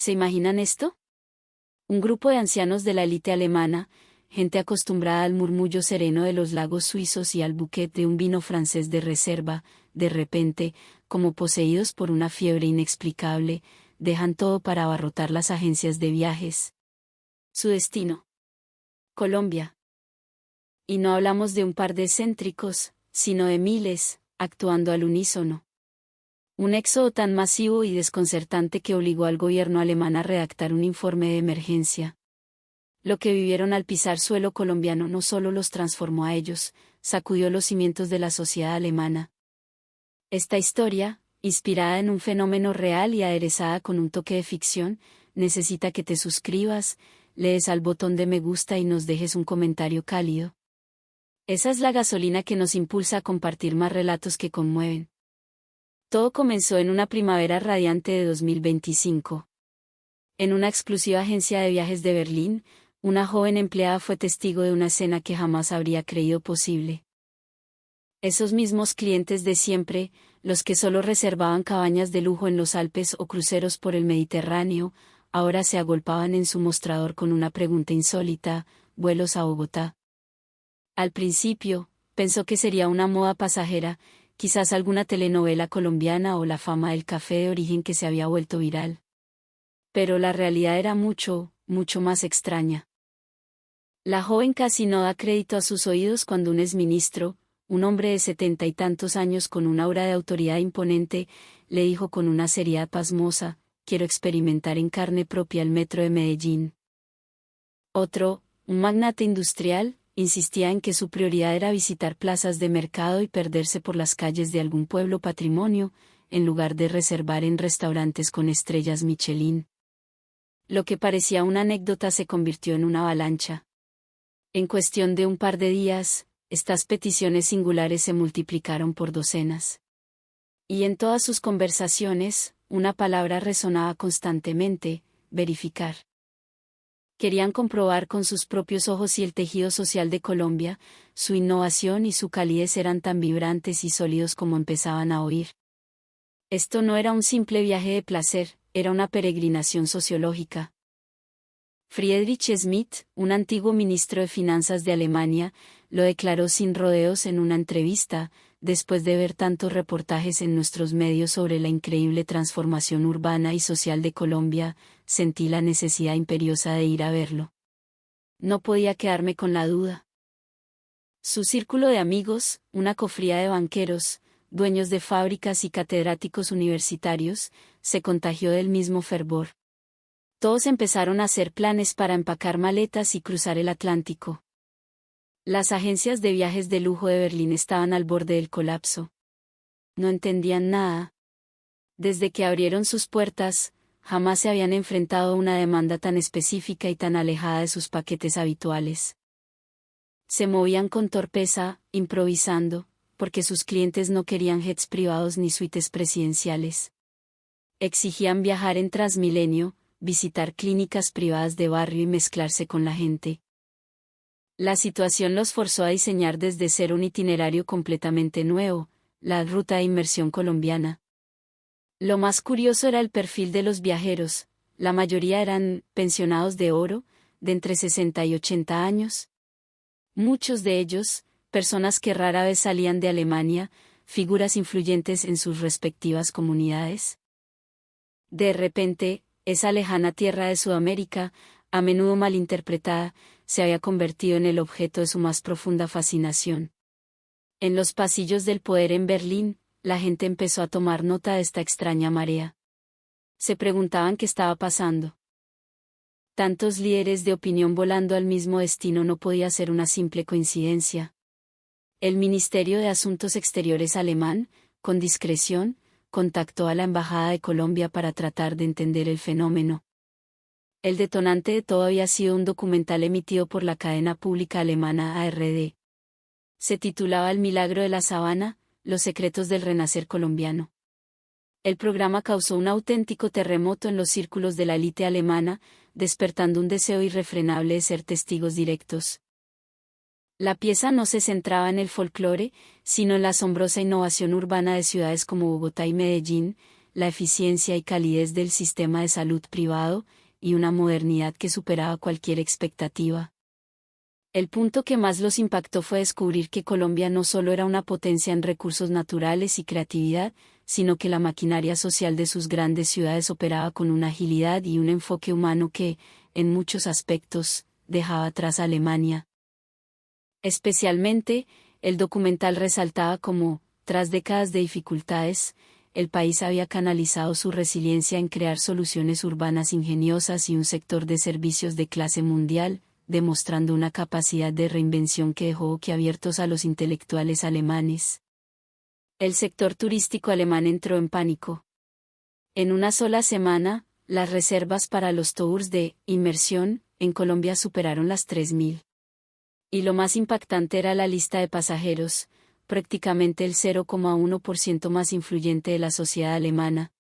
¿Se imaginan esto? Un grupo de ancianos de la élite alemana, gente acostumbrada al murmullo sereno de los lagos suizos y al bouquet de un vino francés de reserva, de repente, como poseídos por una fiebre inexplicable, dejan todo para abarrotar las agencias de viajes. Su destino: Colombia. Y no hablamos de un par de excéntricos, sino de miles, actuando al unísono. Un éxodo tan masivo y desconcertante que obligó al gobierno alemán a redactar un informe de emergencia. Lo que vivieron al pisar suelo colombiano no solo los transformó a ellos, sacudió los cimientos de la sociedad alemana. Esta historia, inspirada en un fenómeno real y aderezada con un toque de ficción, necesita que te suscribas, le des al botón de me gusta y nos dejes un comentario cálido. Esa es la gasolina que nos impulsa a compartir más relatos que conmueven. Todo comenzó en una primavera radiante de 2025. En una exclusiva agencia de viajes de Berlín, una joven empleada fue testigo de una escena que jamás habría creído posible. Esos mismos clientes de siempre, los que solo reservaban cabañas de lujo en los Alpes o cruceros por el Mediterráneo, ahora se agolpaban en su mostrador con una pregunta insólita: ¿vuelos a Bogotá? Al principio, pensó que sería una moda pasajera, quizás alguna telenovela colombiana o la fama del café de origen que se había vuelto viral. Pero la realidad era mucho, mucho más extraña. La joven casi no da crédito a sus oídos cuando un exministro, un hombre de 70 y tantos años con un aura de autoridad imponente, le dijo con una seriedad pasmosa: quiero experimentar en carne propia el metro de Medellín. Otro, un magnate industrial, insistía en que su prioridad era visitar plazas de mercado y perderse por las calles de algún pueblo patrimonio, en lugar de reservar en restaurantes con estrellas Michelin. Lo que parecía una anécdota se convirtió en una avalancha. En cuestión de un par de días, estas peticiones singulares se multiplicaron por docenas. Y en todas sus conversaciones, una palabra resonaba constantemente: verificar. Querían comprobar con sus propios ojos si el tejido social de Colombia, su innovación y su calidez eran tan vibrantes y sólidos como empezaban a oír. Esto no era un simple viaje de placer, era una peregrinación sociológica. Friedrich Schmidt, un antiguo ministro de Finanzas de Alemania, lo declaró sin rodeos en una entrevista: después de ver tantos reportajes en nuestros medios sobre la increíble transformación urbana y social de Colombia, sentí la necesidad imperiosa de ir a verlo. No podía quedarme con la duda. Su círculo de amigos, una cofradía de banqueros, dueños de fábricas y catedráticos universitarios, se contagió del mismo fervor. Todos empezaron a hacer planes para empacar maletas y cruzar el Atlántico. Las agencias de viajes de lujo de Berlín estaban al borde del colapso. No entendían nada. Desde que abrieron sus puertas, jamás se habían enfrentado a una demanda tan específica y tan alejada de sus paquetes habituales. Se movían con torpeza, improvisando, porque sus clientes no querían jets privados ni suites presidenciales. Exigían viajar en Transmilenio, visitar clínicas privadas de barrio y mezclarse con la gente. La situación los forzó a diseñar desde cero un itinerario completamente nuevo: la ruta de inmersión colombiana. Lo más curioso era el perfil de los viajeros: la mayoría eran pensionados de oro, de entre 60 y 80 años. Muchos de ellos, personas que rara vez salían de Alemania, figuras influyentes en sus respectivas comunidades. De repente, esa lejana tierra de Sudamérica, a menudo malinterpretada, se había convertido en el objeto de su más profunda fascinación. En los pasillos del poder en Berlín, la gente empezó a tomar nota de esta extraña marea. Se preguntaban qué estaba pasando. Tantos líderes de opinión volando al mismo destino no podía ser una simple coincidencia. El Ministerio de Asuntos Exteriores alemán, con discreción, contactó a la Embajada de Colombia para tratar de entender el fenómeno. El detonante de todo había sido un documental emitido por la cadena pública alemana ARD. Se titulaba El milagro de la sabana, los secretos del renacer colombiano. El programa causó un auténtico terremoto en los círculos de la élite alemana, despertando un deseo irrefrenable de ser testigos directos. La pieza no se centraba en el folclore, sino en la asombrosa innovación urbana de ciudades como Bogotá y Medellín, la eficiencia y calidez del sistema de salud privado, y una modernidad que superaba cualquier expectativa. El punto que más los impactó fue descubrir que Colombia no solo era una potencia en recursos naturales y creatividad, sino que la maquinaria social de sus grandes ciudades operaba con una agilidad y un enfoque humano que, en muchos aspectos, dejaba atrás a Alemania. Especialmente, el documental resaltaba cómo, tras décadas de dificultades, el país había canalizado su resiliencia en crear soluciones urbanas ingeniosas y un sector de servicios de clase mundial, demostrando una capacidad de reinvención que dejó boquiabiertos a los intelectuales alemanes. El sector turístico alemán entró en pánico. En una sola semana, las reservas para los tours de inmersión en Colombia superaron las 3.000. Y lo más impactante era la lista de pasajeros, prácticamente el 0,1% más influyente de la sociedad alemana.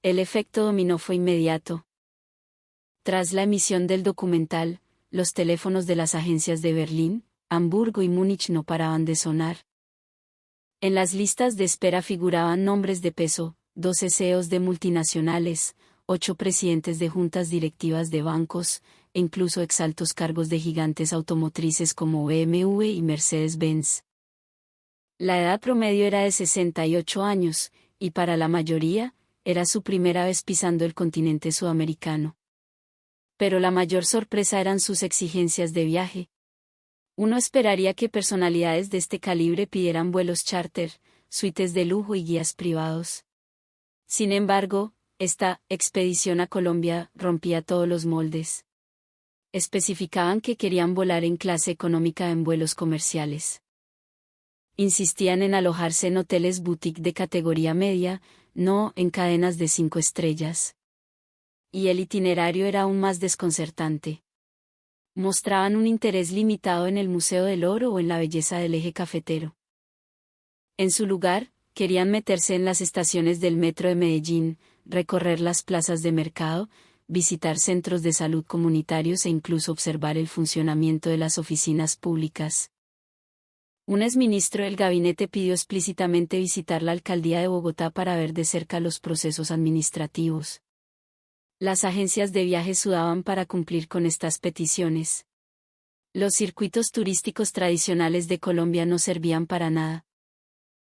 El efecto dominó fue inmediato. Tras la emisión del documental, los teléfonos de las agencias de Berlín, Hamburgo y Múnich no paraban de sonar. En las listas de espera figuraban nombres de peso, 12 CEOs de multinacionales, 8 presidentes de juntas directivas de bancos, e incluso exaltos cargos de gigantes automotrices como BMW y Mercedes-Benz. La edad promedio era de 68 años, y para la mayoría, era su primera vez pisando el continente sudamericano. Pero la mayor sorpresa eran sus exigencias de viaje. Uno esperaría que personalidades de este calibre pidieran vuelos charter, suites de lujo y guías privados. Sin embargo, esta expedición a Colombia rompía todos los moldes. Especificaban que querían volar en clase económica en vuelos comerciales. Insistían en alojarse en hoteles boutique de categoría media, no en cadenas de 5 estrellas. Y el itinerario era aún más desconcertante. Mostraban un interés limitado en el Museo del Oro o en la belleza del eje cafetero. En su lugar, querían meterse en las estaciones del metro de Medellín, recorrer las plazas de mercado, visitar centros de salud comunitarios e incluso observar el funcionamiento de las oficinas públicas. Un exministro del gabinete pidió explícitamente visitar la alcaldía de Bogotá para ver de cerca los procesos administrativos. Las agencias de viajes sudaban para cumplir con estas peticiones. Los circuitos turísticos tradicionales de Colombia no servían para nada.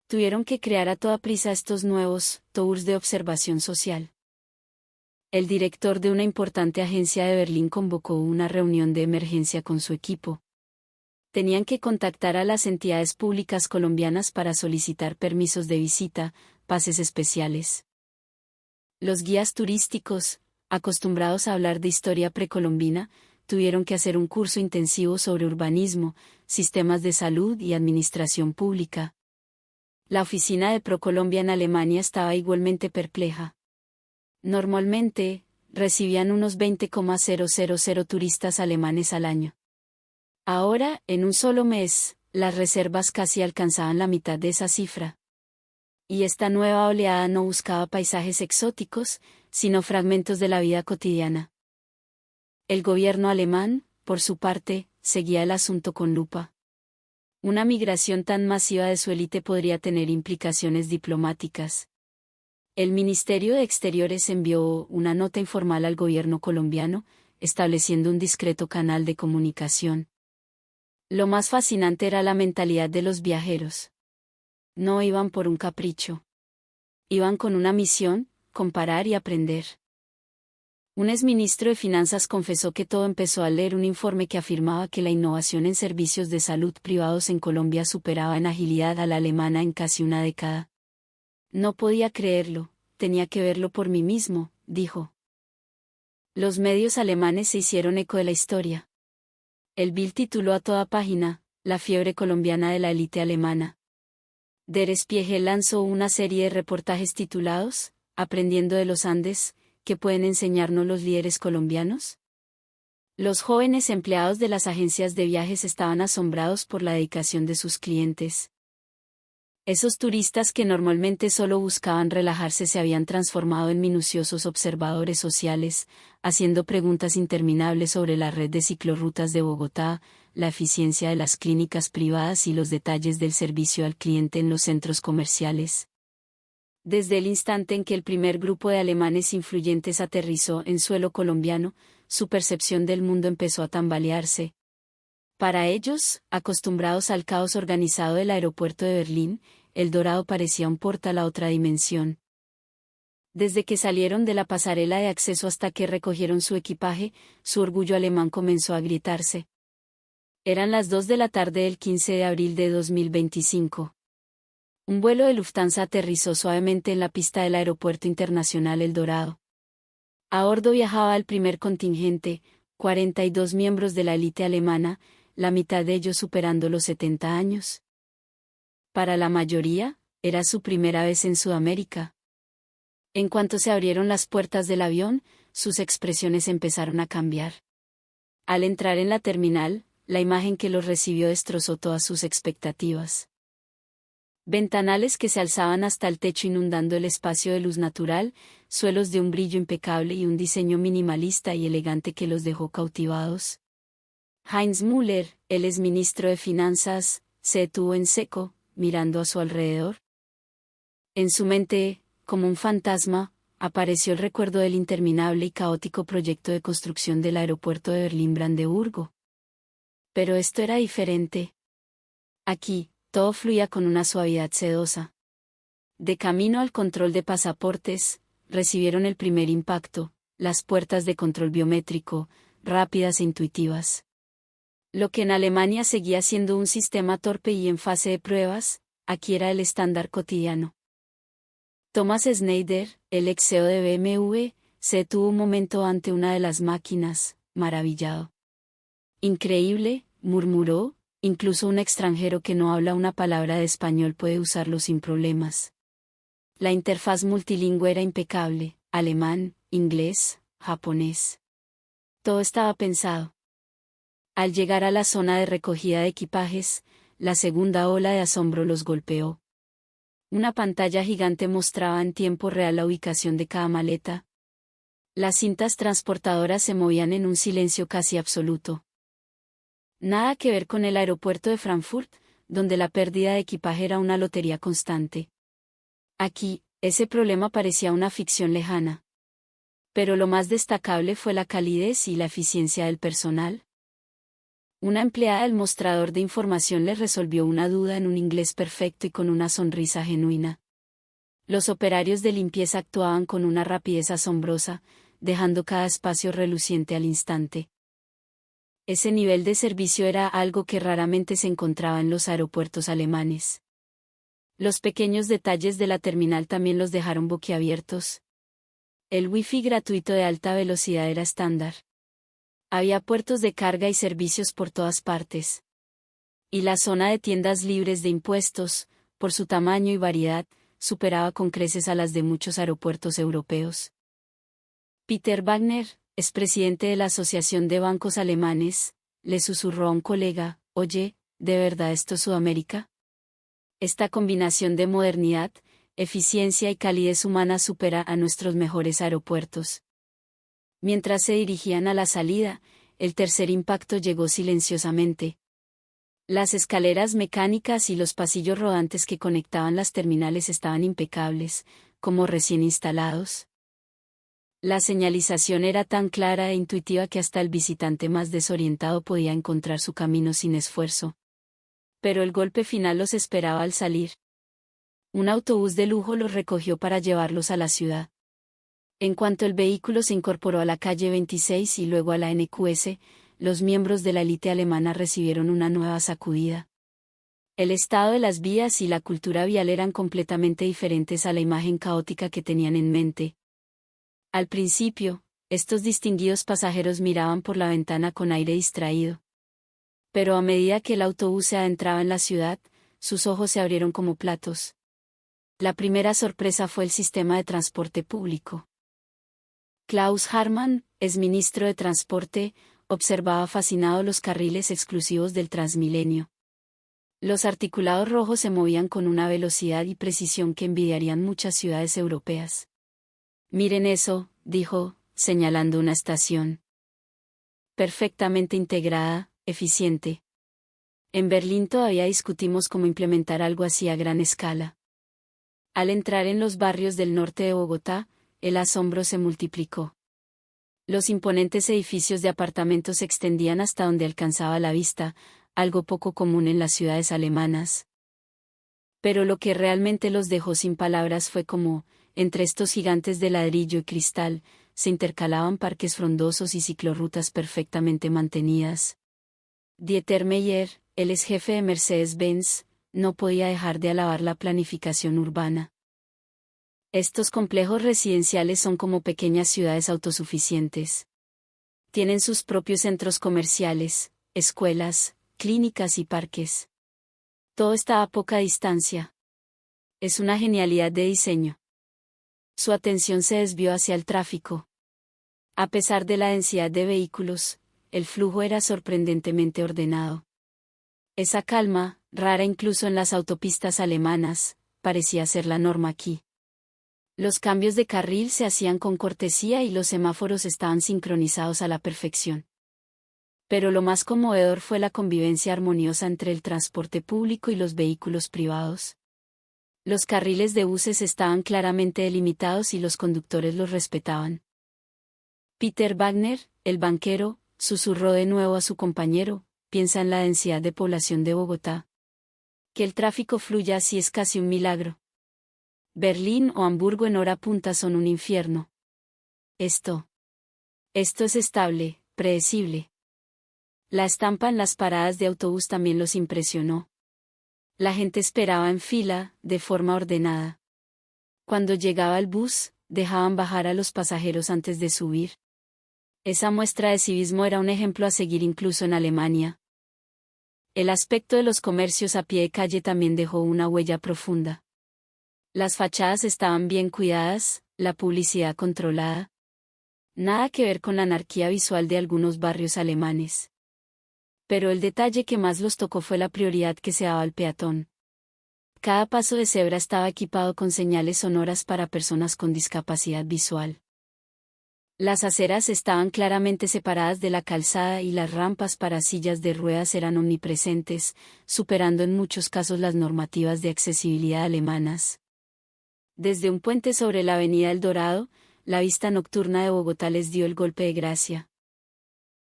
Tuvieron que crear a toda prisa estos nuevos tours de observación social. El director de una importante agencia de Berlín convocó una reunión de emergencia con su equipo. Tenían que contactar a las entidades públicas colombianas para solicitar permisos de visita, pases especiales. Los guías turísticos, acostumbrados a hablar de historia precolombina, tuvieron que hacer un curso intensivo sobre urbanismo, sistemas de salud y administración pública. La oficina de ProColombia en Alemania estaba igualmente perpleja. Normalmente, recibían unos 20,000 turistas alemanes al año. Ahora, en un solo mes, las reservas casi alcanzaban la mitad de esa cifra. Y esta nueva oleada no buscaba paisajes exóticos, sino fragmentos de la vida cotidiana. El gobierno alemán, por su parte, seguía el asunto con lupa. Una migración tan masiva de su élite podría tener implicaciones diplomáticas. El Ministerio de Exteriores envió una nota informal al gobierno colombiano, estableciendo un discreto canal de comunicación. Lo más fascinante era la mentalidad de los viajeros. No iban por un capricho. Iban con una misión: comparar y aprender. Un exministro de Finanzas confesó que todo empezó al leer un informe que afirmaba que la innovación en servicios de salud privados en Colombia superaba en agilidad a la alemana en casi una década. No podía creerlo, tenía que verlo por mí mismo, dijo. Los medios alemanes se hicieron eco de la historia. El Bild tituló a toda página: La fiebre colombiana de la élite alemana. Der Spiegel lanzó una serie de reportajes titulados Aprendiendo de los Andes, ¿qué pueden enseñarnos los líderes colombianos? Los jóvenes empleados de las agencias de viajes estaban asombrados por la dedicación de sus clientes. Esos turistas que normalmente solo buscaban relajarse se habían transformado en minuciosos observadores sociales, haciendo preguntas interminables sobre la red de ciclorrutas de Bogotá, la eficiencia de las clínicas privadas y los detalles del servicio al cliente en los centros comerciales. Desde el instante en que el primer grupo de alemanes influyentes aterrizó en suelo colombiano, su percepción del mundo empezó a tambalearse. Para ellos, acostumbrados al caos organizado del aeropuerto de Berlín, El Dorado parecía un portal a otra dimensión. Desde que salieron de la pasarela de acceso hasta que recogieron su equipaje, su orgullo alemán comenzó a gritarse. Eran las 2 de la tarde del 15 de abril de 2025. Un vuelo de Lufthansa aterrizó suavemente en la pista del Aeropuerto Internacional El Dorado. A bordo viajaba el primer contingente, 42 miembros de la élite alemana, la mitad de ellos superando los 70 años. Para la mayoría, era su primera vez en Sudamérica. En cuanto se abrieron las puertas del avión, sus expresiones empezaron a cambiar. Al entrar en la terminal, la imagen que los recibió destrozó todas sus expectativas. Ventanales que se alzaban hasta el techo inundando el espacio de luz natural, suelos de un brillo impecable y un diseño minimalista y elegante que los dejó cautivados. Heinz Müller, el exministro de Finanzas, se detuvo en seco, mirando a su alrededor. En su mente, como un fantasma, apareció el recuerdo del interminable y caótico proyecto de construcción del aeropuerto de Berlín-Brandeburgo. Pero esto era diferente. Aquí, todo fluía con una suavidad sedosa. De camino al control de pasaportes, recibieron el primer impacto, las puertas de control biométrico, rápidas e intuitivas. Lo que en Alemania seguía siendo un sistema torpe y en fase de pruebas, aquí era el estándar cotidiano. Thomas Schneider, el ex CEO de BMW, se detuvo un momento ante una de las máquinas, maravillado. Increíble, murmuró, incluso un extranjero que no habla una palabra de español puede usarlo sin problemas. La interfaz multilingüe era impecable, alemán, inglés, japonés. Todo estaba pensado. Al llegar a la zona de recogida de equipajes, la segunda ola de asombro los golpeó. Una pantalla gigante mostraba en tiempo real la ubicación de cada maleta. Las cintas transportadoras se movían en un silencio casi absoluto. Nada que ver con el aeropuerto de Frankfurt, donde la pérdida de equipaje era una lotería constante. Aquí, ese problema parecía una ficción lejana. Pero lo más destacable fue la calidez y la eficiencia del personal. Una empleada del mostrador de información les resolvió una duda en un inglés perfecto y con una sonrisa genuina. Los operarios de limpieza actuaban con una rapidez asombrosa, dejando cada espacio reluciente al instante. Ese nivel de servicio era algo que raramente se encontraba en los aeropuertos alemanes. Los pequeños detalles de la terminal también los dejaron boquiabiertos. El Wi-Fi gratuito de alta velocidad era estándar. Había puertos de carga y servicios por todas partes. Y la zona de tiendas libres de impuestos, por su tamaño y variedad, superaba con creces a las de muchos aeropuertos europeos. Peter Wagner, expresidente de la Asociación de Bancos Alemanes, le susurró a un colega: «Oye, ¿de verdad esto es Sudamérica? Esta combinación de modernidad, eficiencia y calidez humana supera a nuestros mejores aeropuertos». Mientras se dirigían a la salida, el tercer impacto llegó silenciosamente. Las escaleras mecánicas y los pasillos rodantes que conectaban las terminales estaban impecables, como recién instalados. La señalización era tan clara e intuitiva que hasta el visitante más desorientado podía encontrar su camino sin esfuerzo. Pero el golpe final los esperaba al salir. Un autobús de lujo los recogió para llevarlos a la ciudad. En cuanto el vehículo se incorporó a la calle 26 y luego a la NQS, los miembros de la élite alemana recibieron una nueva sacudida. El estado de las vías y la cultura vial eran completamente diferentes a la imagen caótica que tenían en mente. Al principio, estos distinguidos pasajeros miraban por la ventana con aire distraído. Pero a medida que el autobús se adentraba en la ciudad, sus ojos se abrieron como platos. La primera sorpresa fue el sistema de transporte público. Klaus Hartmann, exministro de Transporte, observaba fascinado los carriles exclusivos del Transmilenio. Los articulados rojos se movían con una velocidad y precisión que envidiarían muchas ciudades europeas. «Miren eso», dijo, señalando una estación. Perfectamente integrada, eficiente. En Berlín todavía discutimos cómo implementar algo así a gran escala. Al entrar en los barrios del norte de Bogotá, el asombro se multiplicó. Los imponentes edificios de apartamentos se extendían hasta donde alcanzaba la vista, algo poco común en las ciudades alemanas. Pero lo que realmente los dejó sin palabras fue cómo, entre estos gigantes de ladrillo y cristal, se intercalaban parques frondosos y ciclorrutas perfectamente mantenidas. Dieter Meyer, el ex jefe de Mercedes-Benz, no podía dejar de alabar la planificación urbana. Estos complejos residenciales son como pequeñas ciudades autosuficientes. Tienen sus propios centros comerciales, escuelas, clínicas y parques. Todo está a poca distancia. Es una genialidad de diseño. Su atención se desvió hacia el tráfico. A pesar de la densidad de vehículos, el flujo era sorprendentemente ordenado. Esa calma, rara incluso en las autopistas alemanas, parecía ser la norma aquí. Los cambios de carril se hacían con cortesía y los semáforos estaban sincronizados a la perfección. Pero lo más conmovedor fue la convivencia armoniosa entre el transporte público y los vehículos privados. Los carriles de buses estaban claramente delimitados y los conductores los respetaban. Peter Wagner, el banquero, susurró de nuevo a su compañero: piensa en la densidad de población de Bogotá. Que el tráfico fluya así es casi un milagro. Berlín o Hamburgo en hora punta son un infierno. Esto es estable, predecible. La estampa en las paradas de autobús también los impresionó. La gente esperaba en fila, de forma ordenada. Cuando llegaba el bus, dejaban bajar a los pasajeros antes de subir. Esa muestra de civismo era un ejemplo a seguir incluso en Alemania. El aspecto de los comercios a pie de calle también dejó una huella profunda. Las fachadas estaban bien cuidadas, la publicidad controlada. Nada que ver con la anarquía visual de algunos barrios alemanes. Pero el detalle que más los tocó fue la prioridad que se daba al peatón. Cada paso de cebra estaba equipado con señales sonoras para personas con discapacidad visual. Las aceras estaban claramente separadas de la calzada y las rampas para sillas de ruedas eran omnipresentes, superando en muchos casos las normativas de accesibilidad alemanas. Desde un puente sobre la avenida El Dorado, la vista nocturna de Bogotá les dio el golpe de gracia.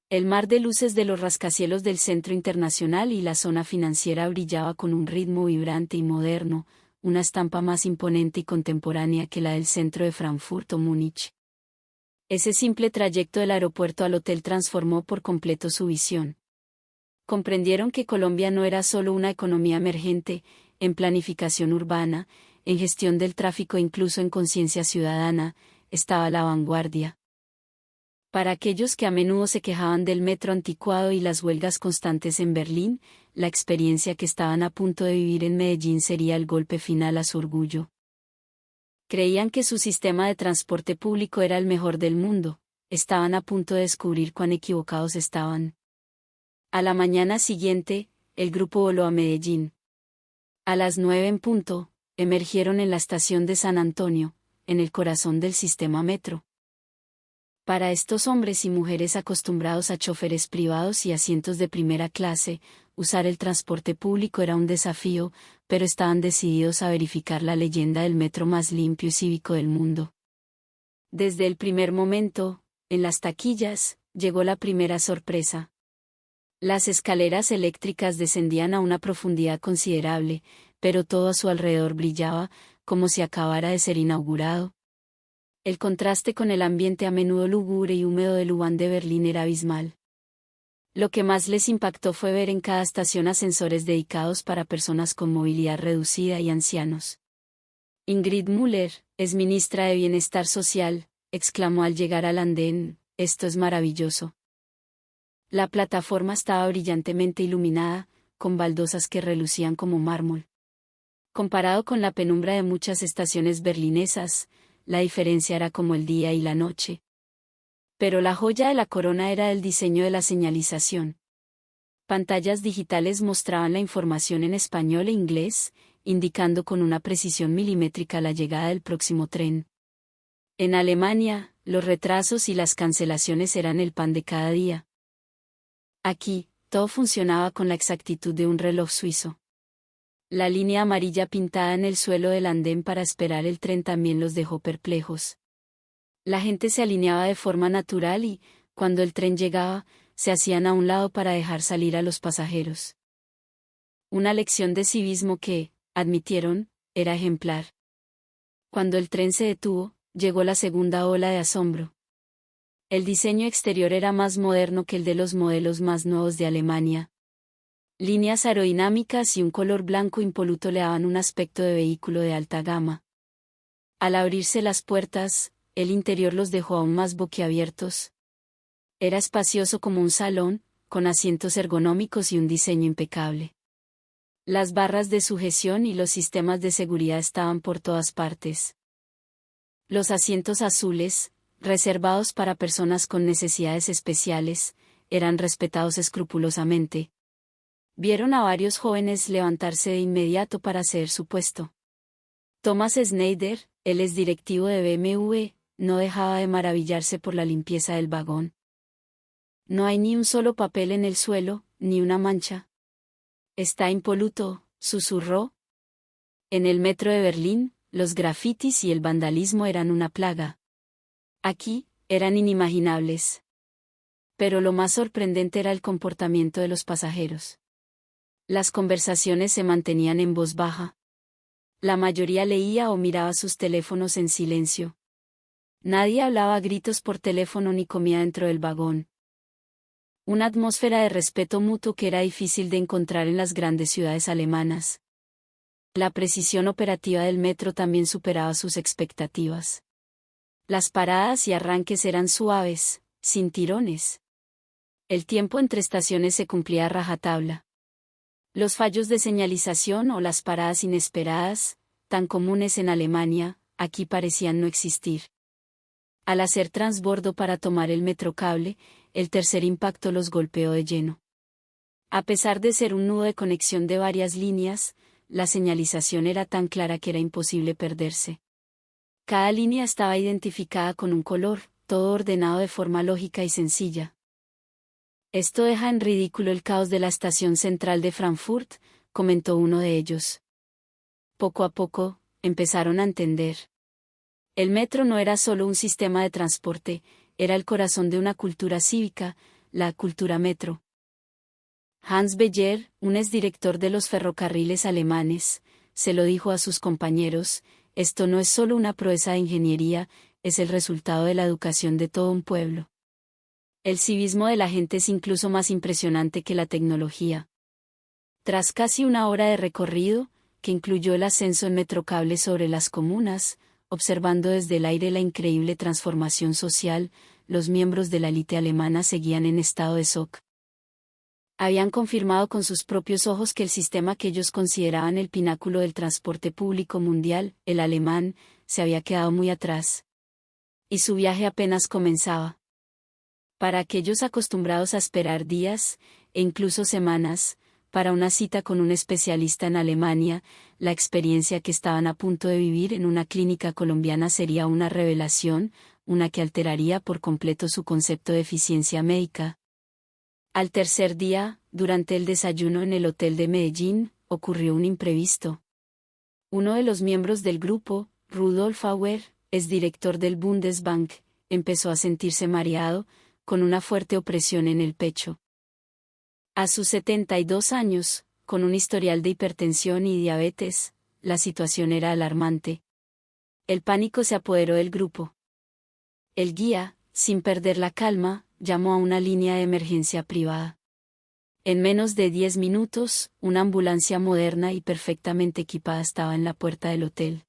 El mar de luces de los rascacielos del Centro Internacional y la zona financiera brillaba con un ritmo vibrante y moderno, una estampa más imponente y contemporánea que la del centro de Frankfurt o Múnich. Ese simple trayecto del aeropuerto al hotel transformó por completo su visión. Comprendieron que Colombia no era solo una economía emergente, en planificación urbana, en gestión del tráfico e incluso en conciencia ciudadana, estaba a la vanguardia. Para aquellos que a menudo se quejaban del metro anticuado y las huelgas constantes en Berlín, la experiencia que estaban a punto de vivir en Medellín sería el golpe final a su orgullo. Creían que su sistema de transporte público era el mejor del mundo, estaban a punto de descubrir cuán equivocados estaban. A la mañana siguiente, el grupo voló a Medellín. A las 9 en punto, emergieron en la estación de San Antonio, en el corazón del sistema metro. Para estos hombres y mujeres acostumbrados a choferes privados y asientos de primera clase, usar el transporte público era un desafío, pero estaban decididos a verificar la leyenda del metro más limpio y cívico del mundo. Desde el primer momento, en las taquillas, llegó la primera sorpresa. Las escaleras eléctricas descendían a una profundidad considerable, pero todo a su alrededor brillaba, como si acabara de ser inaugurado. El contraste con el ambiente a menudo lúgubre y húmedo del U-Bahn de Berlín era abismal. Lo que más les impactó fue ver en cada estación ascensores dedicados para personas con movilidad reducida y ancianos. Ingrid Müller, exministra de Bienestar Social, exclamó al llegar al andén: «Esto es maravilloso». La plataforma estaba brillantemente iluminada, con baldosas que relucían como mármol. Comparado con la penumbra de muchas estaciones berlinesas, la diferencia era como el día y la noche. Pero la joya de la corona era el diseño de la señalización. Pantallas digitales mostraban la información en español e inglés, indicando con una precisión milimétrica la llegada del próximo tren. En Alemania, los retrasos y las cancelaciones eran el pan de cada día. Aquí, todo funcionaba con la exactitud de un reloj suizo. La línea amarilla pintada en el suelo del andén para esperar el tren también los dejó perplejos. La gente se alineaba de forma natural y, cuando el tren llegaba, se hacían a un lado para dejar salir a los pasajeros. Una lección de civismo que, admitieron, era ejemplar. Cuando el tren se detuvo, llegó la segunda ola de asombro. El diseño exterior era más moderno que el de los modelos más nuevos de Alemania. Líneas aerodinámicas y un color blanco impoluto le daban un aspecto de vehículo de alta gama. Al abrirse las puertas, el interior los dejó aún más boquiabiertos. Era espacioso como un salón, con asientos ergonómicos y un diseño impecable. Las barras de sujeción y los sistemas de seguridad estaban por todas partes. Los asientos azules, reservados para personas con necesidades especiales, eran respetados escrupulosamente. Vieron a varios jóvenes levantarse de inmediato para ceder su puesto. Thomas Schneider, el exdirectivo de BMW, no dejaba de maravillarse por la limpieza del vagón. No hay ni un solo papel en el suelo, ni una mancha. Está impoluto, susurró. En el metro de Berlín, los grafitis y el vandalismo eran una plaga. Aquí, eran inimaginables. Pero lo más sorprendente era el comportamiento de los pasajeros. Las conversaciones se mantenían en voz baja. La mayoría leía o miraba sus teléfonos en silencio. Nadie hablaba a gritos por teléfono ni comía dentro del vagón. Una atmósfera de respeto mutuo que era difícil de encontrar en las grandes ciudades alemanas. La precisión operativa del metro también superaba sus expectativas. Las paradas y arranques eran suaves, sin tirones. El tiempo entre estaciones se cumplía a rajatabla. Los fallos de señalización o las paradas inesperadas, tan comunes en Alemania, aquí parecían no existir. Al hacer transbordo para tomar el metrocable, el tercer impacto los golpeó de lleno. A pesar de ser un nudo de conexión de varias líneas, la señalización era tan clara que era imposible perderse. Cada línea estaba identificada con un color, todo ordenado de forma lógica y sencilla. Esto deja en ridículo el caos de la estación central de Frankfurt, comentó uno de ellos. Poco a poco, empezaron a entender. El metro no era solo un sistema de transporte, era el corazón de una cultura cívica, la cultura metro. Hans Beyer, un exdirector de los ferrocarriles alemanes, se lo dijo a sus compañeros: esto no es solo una proeza de ingeniería, es el resultado de la educación de todo un pueblo. El civismo de la gente es incluso más impresionante que la tecnología. Tras casi una hora de recorrido, que incluyó el ascenso en metrocable sobre las comunas, observando desde el aire la increíble transformación social, los miembros de la élite alemana seguían en estado de shock. Habían confirmado con sus propios ojos que el sistema que ellos consideraban el pináculo del transporte público mundial, el alemán, se había quedado muy atrás. Y su viaje apenas comenzaba. Para aquellos acostumbrados a esperar días, e incluso semanas, para una cita con un especialista en Alemania, la experiencia que estaban a punto de vivir en una clínica colombiana sería una revelación, una que alteraría por completo su concepto de eficiencia médica. Al tercer día, durante el desayuno en el hotel de Medellín, ocurrió un imprevisto. Uno de los miembros del grupo, Rudolf Auer, exdirector del Bundesbank, empezó a sentirse mareado, con una fuerte opresión en el pecho. A sus 72 años, con un historial de hipertensión y diabetes, la situación era alarmante. El pánico se apoderó del grupo. El guía, sin perder la calma, llamó a una línea de emergencia privada. En menos de 10 minutos, una ambulancia moderna y perfectamente equipada estaba en la puerta del hotel.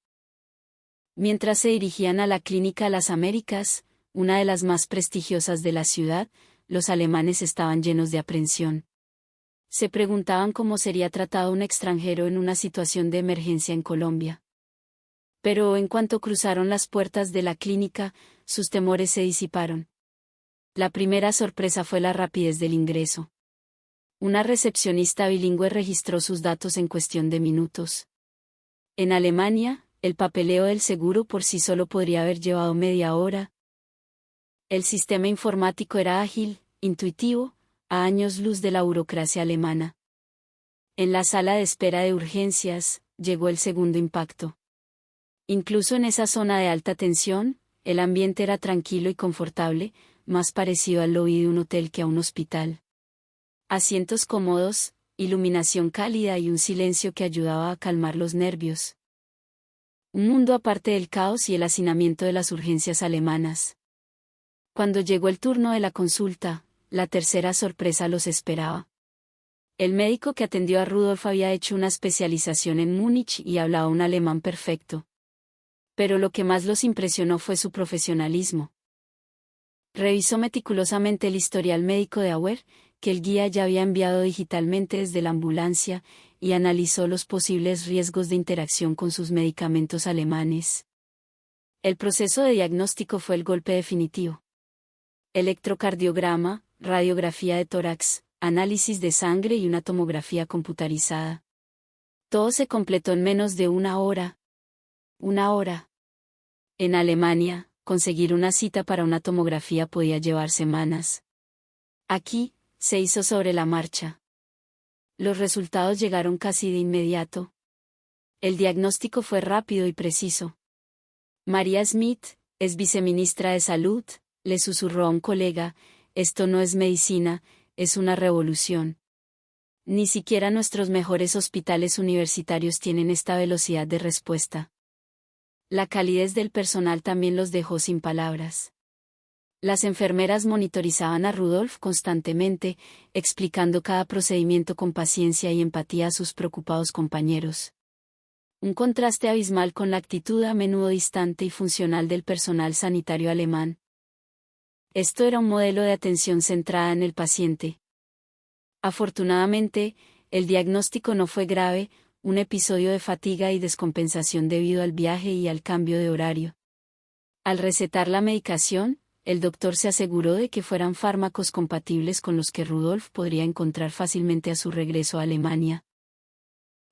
Mientras se dirigían a la Clínica Las Américas, una de las más prestigiosas de la ciudad, los alemanes estaban llenos de aprensión. Se preguntaban cómo sería tratado un extranjero en una situación de emergencia en Colombia. Pero en cuanto cruzaron las puertas de la clínica, sus temores se disiparon. La primera sorpresa fue la rapidez del ingreso. Una recepcionista bilingüe registró sus datos en cuestión de minutos. En Alemania, el papeleo del seguro por sí solo podría haber llevado media hora. El sistema informático era ágil, intuitivo, a años luz de la burocracia alemana. En la sala de espera de urgencias, llegó el segundo impacto. Incluso en esa zona de alta tensión, el ambiente era tranquilo y confortable, más parecido al lobby de un hotel que a un hospital. Asientos cómodos, iluminación cálida y un silencio que ayudaba a calmar los nervios. Un mundo aparte del caos y el hacinamiento de las urgencias alemanas. Cuando llegó el turno de la consulta, la tercera sorpresa los esperaba. El médico que atendió a Rudolf había hecho una especialización en Múnich y hablaba un alemán perfecto. Pero lo que más los impresionó fue su profesionalismo. Revisó meticulosamente el historial médico de Auer, que el guía ya había enviado digitalmente desde la ambulancia, y analizó los posibles riesgos de interacción con sus medicamentos alemanes. El proceso de diagnóstico fue el golpe definitivo. Electrocardiograma, radiografía de tórax, análisis de sangre y una tomografía computarizada. Todo se completó en menos de una hora. Una hora. En Alemania, conseguir una cita para una tomografía podía llevar semanas. Aquí, se hizo sobre la marcha. Los resultados llegaron casi de inmediato. El diagnóstico fue rápido y preciso. María Smith, es viceministra de Salud, le susurró a un colega, esto no es medicina, es una revolución. Ni siquiera nuestros mejores hospitales universitarios tienen esta velocidad de respuesta. La calidez del personal también los dejó sin palabras. Las enfermeras monitorizaban a Rudolf constantemente, explicando cada procedimiento con paciencia y empatía a sus preocupados compañeros. Un contraste abismal con la actitud a menudo distante y funcional del personal sanitario alemán. Esto era un modelo de atención centrada en el paciente. Afortunadamente, el diagnóstico no fue grave, un episodio de fatiga y descompensación debido al viaje y al cambio de horario. Al recetar la medicación, el doctor se aseguró de que fueran fármacos compatibles con los que Rudolf podría encontrar fácilmente a su regreso a Alemania.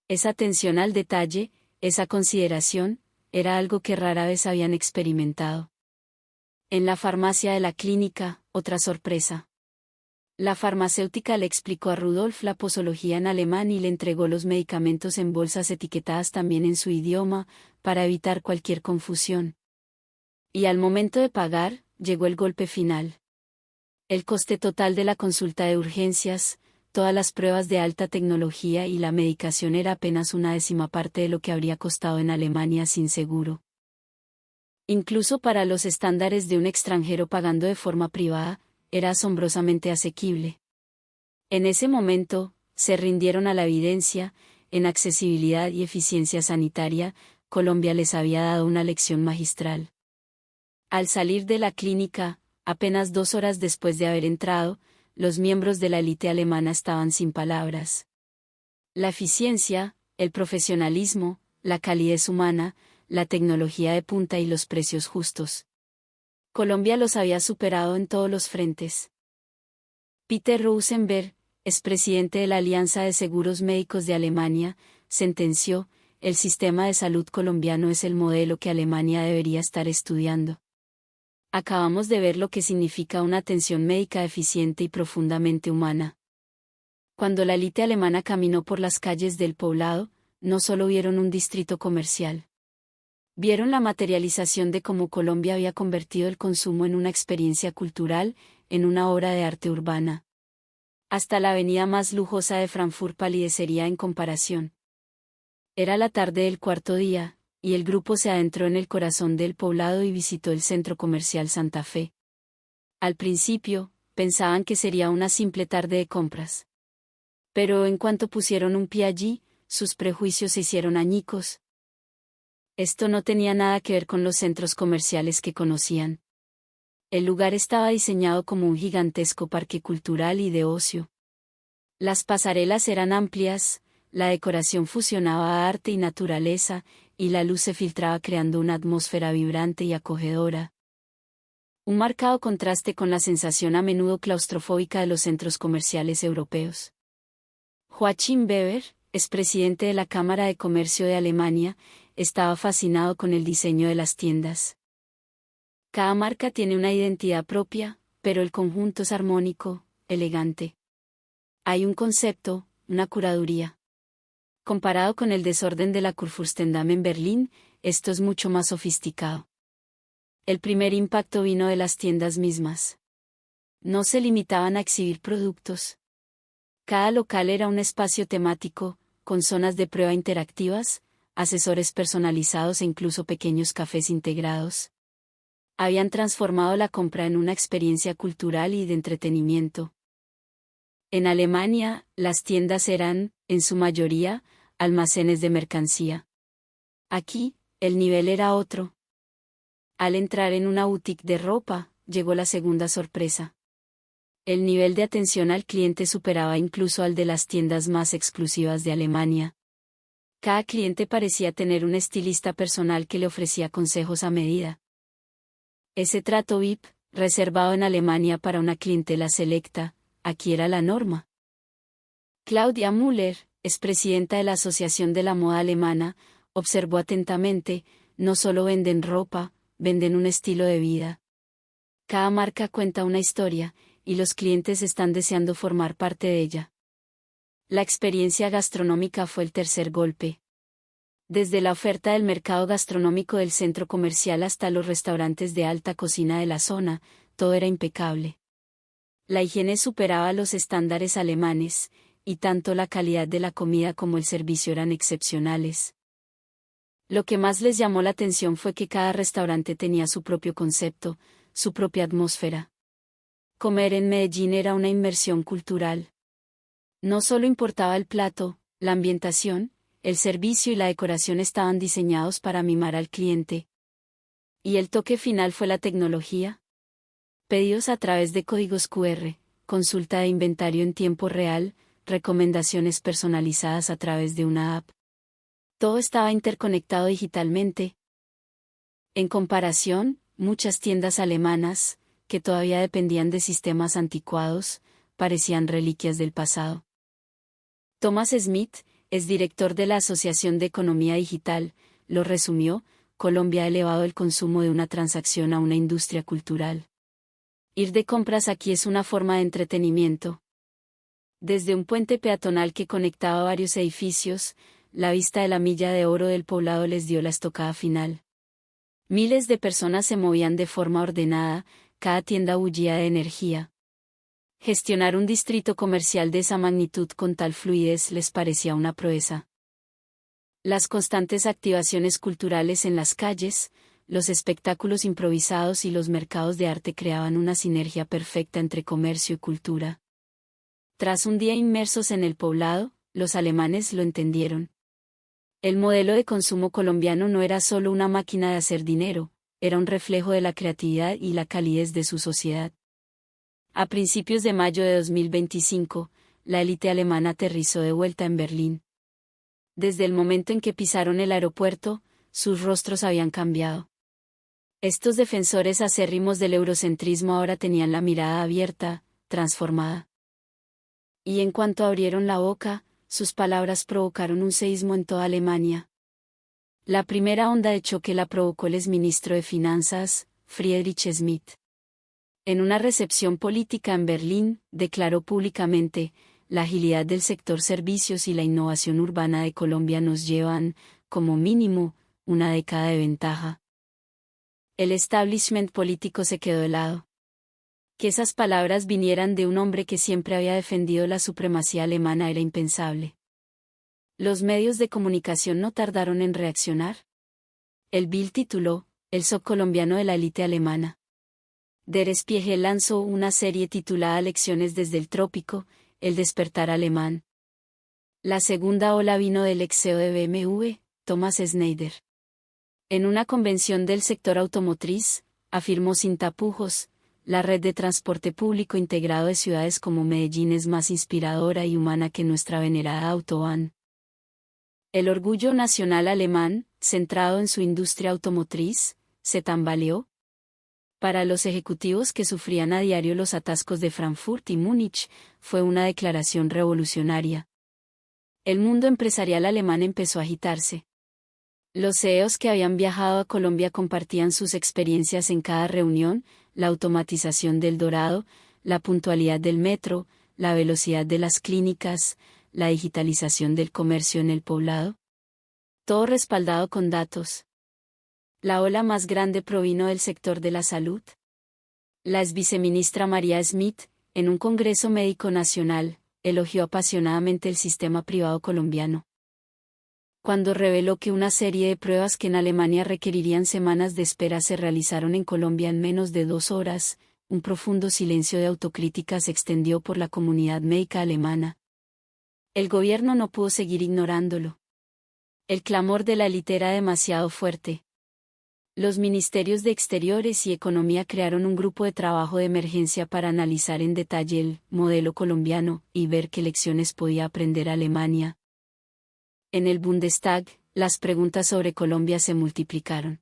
Esa atención al detalle, esa consideración, era algo que rara vez habían experimentado. En la farmacia de la clínica, otra sorpresa. La farmacéutica le explicó a Rudolf la posología en alemán y le entregó los medicamentos en bolsas etiquetadas también en su idioma, para evitar cualquier confusión. Y al momento de pagar, llegó el golpe final. El coste total de la consulta de urgencias, todas las pruebas de alta tecnología y la medicación era apenas una décima parte de lo que habría costado en Alemania sin seguro. Incluso para los estándares de un extranjero pagando de forma privada, era asombrosamente asequible. En ese momento, se rindieron a la evidencia, en accesibilidad y eficiencia sanitaria, Colombia les había dado una lección magistral. Al salir de la clínica, apenas 2 horas después de haber entrado, los miembros de la élite alemana estaban sin palabras. La eficiencia, el profesionalismo, la calidez humana, la tecnología de punta y los precios justos. Colombia los había superado en todos los frentes. Peter Rosenberg, expresidente de la Alianza de Seguros Médicos de Alemania, sentenció, el sistema de salud colombiano es el modelo que Alemania debería estar estudiando. Acabamos de ver lo que significa una atención médica eficiente y profundamente humana. Cuando la élite alemana caminó por las calles del poblado, no solo vieron un distrito comercial. Vieron la materialización de cómo Colombia había convertido el consumo en una experiencia cultural, en una obra de arte urbana. Hasta la avenida más lujosa de Frankfurt palidecería en comparación. Era la tarde del 4.º día, y el grupo se adentró en el corazón del poblado y visitó el centro comercial Santa Fe. Al principio, pensaban que sería una simple tarde de compras. Pero en cuanto pusieron un pie allí, sus prejuicios se hicieron añicos. Esto no tenía nada que ver con los centros comerciales que conocían. El lugar estaba diseñado como un gigantesco parque cultural y de ocio. Las pasarelas eran amplias, la decoración fusionaba arte y naturaleza, y la luz se filtraba creando una atmósfera vibrante y acogedora. Un marcado contraste con la sensación a menudo claustrofóbica de los centros comerciales europeos. Joachim Weber, expresidente de la Cámara de Comercio de Alemania, estaba fascinado con el diseño de las tiendas. Cada marca tiene una identidad propia, pero el conjunto es armónico, elegante. Hay un concepto, una curaduría. Comparado con el desorden de la Kurfürstendamm en Berlín, esto es mucho más sofisticado. El primer impacto vino de las tiendas mismas. No se limitaban a exhibir productos. Cada local era un espacio temático, con zonas de prueba interactivas, asesores personalizados e incluso pequeños cafés integrados. Habían transformado la compra en una experiencia cultural y de entretenimiento. En Alemania, las tiendas eran, en su mayoría, almacenes de mercancía. Aquí, el nivel era otro. Al entrar en una boutique de ropa, llegó la segunda sorpresa. El nivel de atención al cliente superaba incluso al de las tiendas más exclusivas de Alemania. Cada cliente parecía tener un estilista personal que le ofrecía consejos a medida. Ese trato VIP, reservado en Alemania para una clientela selecta, aquí era la norma. Claudia Müller, expresidenta de la Asociación de la Moda Alemana, observó atentamente: no solo venden ropa, venden un estilo de vida. Cada marca cuenta una historia, y los clientes están deseando formar parte de ella. La experiencia gastronómica fue el tercer golpe. Desde la oferta del mercado gastronómico del centro comercial hasta los restaurantes de alta cocina de la zona, todo era impecable. La higiene superaba los estándares alemanes, y tanto la calidad de la comida como el servicio eran excepcionales. Lo que más les llamó la atención fue que cada restaurante tenía su propio concepto, su propia atmósfera. Comer en Medellín era una inmersión cultural. No solo importaba el plato, la ambientación, el servicio y la decoración estaban diseñados para mimar al cliente. ¿Y el toque final fue la tecnología? Pedidos a través de códigos QR, consulta de inventario en tiempo real, recomendaciones personalizadas a través de una app. Todo estaba interconectado digitalmente. En comparación, muchas tiendas alemanas, que todavía dependían de sistemas anticuados, parecían reliquias del pasado. Thomas Smith, exdirector de la Asociación de Economía Digital, lo resumió: Colombia ha elevado el consumo de una transacción a una industria cultural. Ir de compras aquí es una forma de entretenimiento. Desde un puente peatonal que conectaba varios edificios, la vista de la Milla de Oro del Poblado les dio la estocada final. Miles de personas se movían de forma ordenada, cada tienda bullía de energía. Gestionar un distrito comercial de esa magnitud con tal fluidez les parecía una proeza. Las constantes activaciones culturales en las calles, los espectáculos improvisados y los mercados de arte creaban una sinergia perfecta entre comercio y cultura. Tras un día inmersos en el poblado, los alemanes lo entendieron. El modelo de consumo colombiano no era solo una máquina de hacer dinero, era un reflejo de la creatividad y la calidez de su sociedad. A principios de mayo de 2025, la élite alemana aterrizó de vuelta en Berlín. Desde el momento en que pisaron el aeropuerto, sus rostros habían cambiado. Estos defensores acérrimos del eurocentrismo ahora tenían la mirada abierta, transformada. Y en cuanto abrieron la boca, sus palabras provocaron un seísmo en toda Alemania. La primera onda de choque la provocó el exministro de Finanzas, Friedrich Schmidt. En una recepción política en Berlín, declaró públicamente: la agilidad del sector servicios y la innovación urbana de Colombia nos llevan, como mínimo, una década de ventaja. El establishment político se quedó helado. Que esas palabras vinieran de un hombre que siempre había defendido la supremacía alemana era impensable. Los medios de comunicación no tardaron en reaccionar. El Bild tituló: el shock colombiano de la élite alemana. Der Spiegel lanzó una serie titulada Lecciones desde el trópico, el despertar alemán. La segunda ola vino del ex CEO de BMW, Thomas Schneider. En una convención del sector automotriz, afirmó sin tapujos: la red de transporte público integrado de ciudades como Medellín es más inspiradora y humana que nuestra venerada Autobahn. El orgullo nacional alemán, centrado en su industria automotriz, se tambaleó. Para los ejecutivos que sufrían a diario los atascos de Frankfurt y Múnich, fue una declaración revolucionaria. El mundo empresarial alemán empezó a agitarse. Los CEOs que habían viajado a Colombia compartían sus experiencias en cada reunión: la automatización del Dorado, la puntualidad del metro, la velocidad de las clínicas, la digitalización del comercio en el poblado. Todo respaldado con datos. La ola más grande provino del sector de la salud. La exviceministra María Smith, en un Congreso Médico Nacional, elogió apasionadamente el sistema privado colombiano. Cuando reveló que una serie de pruebas que en Alemania requerirían semanas de espera se realizaron en Colombia en menos de 2 horas, un profundo silencio de autocrítica se extendió por la comunidad médica alemana. El gobierno no pudo seguir ignorándolo. El clamor de la élite era demasiado fuerte. Los ministerios de Exteriores y Economía crearon un grupo de trabajo de emergencia para analizar en detalle el modelo colombiano y ver qué lecciones podía aprender Alemania. En el Bundestag, las preguntas sobre Colombia se multiplicaron.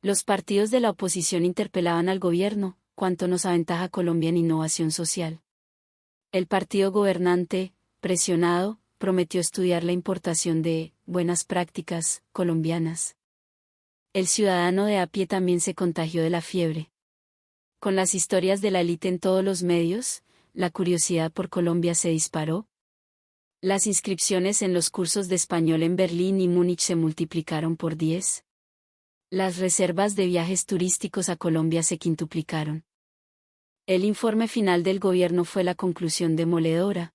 Los partidos de la oposición interpelaban al gobierno: ¿cuánto nos aventaja Colombia en innovación social? El partido gobernante, presionado, prometió estudiar la importación de buenas prácticas colombianas. El ciudadano de a pie también se contagió de la fiebre. Con las historias de la élite en todos los medios, la curiosidad por Colombia se disparó. Las inscripciones en los cursos de español en Berlín y Múnich se multiplicaron por 10. Las reservas de viajes turísticos a Colombia se quintuplicaron. El informe final del gobierno fue la conclusión demoledora.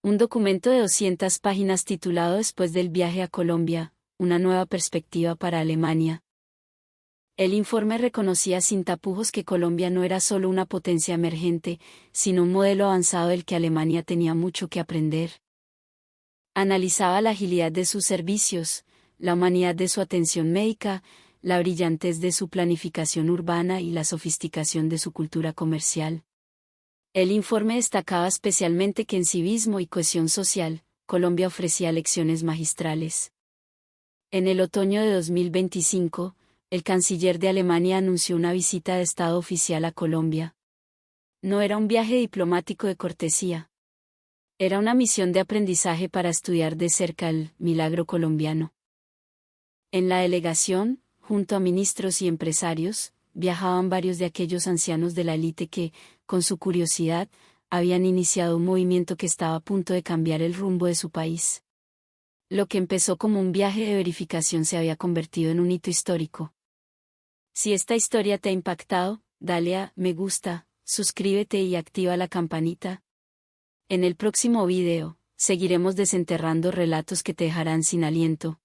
Un documento de 200 páginas titulado Después del viaje a Colombia, una nueva perspectiva para Alemania. El informe reconocía sin tapujos que Colombia no era solo una potencia emergente, sino un modelo avanzado del que Alemania tenía mucho que aprender. Analizaba la agilidad de sus servicios, la humanidad de su atención médica, la brillantez de su planificación urbana y la sofisticación de su cultura comercial. El informe destacaba especialmente que en civismo y cohesión social, Colombia ofrecía lecciones magistrales. En el otoño de 2025, el canciller de Alemania anunció una visita de Estado oficial a Colombia. No era un viaje diplomático de cortesía. Era una misión de aprendizaje para estudiar de cerca el milagro colombiano. En la delegación, junto a ministros y empresarios, viajaban varios de aquellos ancianos de la élite que, con su curiosidad, habían iniciado un movimiento que estaba a punto de cambiar el rumbo de su país. Lo que empezó como un viaje de verificación se había convertido en un hito histórico. Si esta historia te ha impactado, dale a me gusta, suscríbete y activa la campanita. En el próximo video, seguiremos desenterrando relatos que te dejarán sin aliento.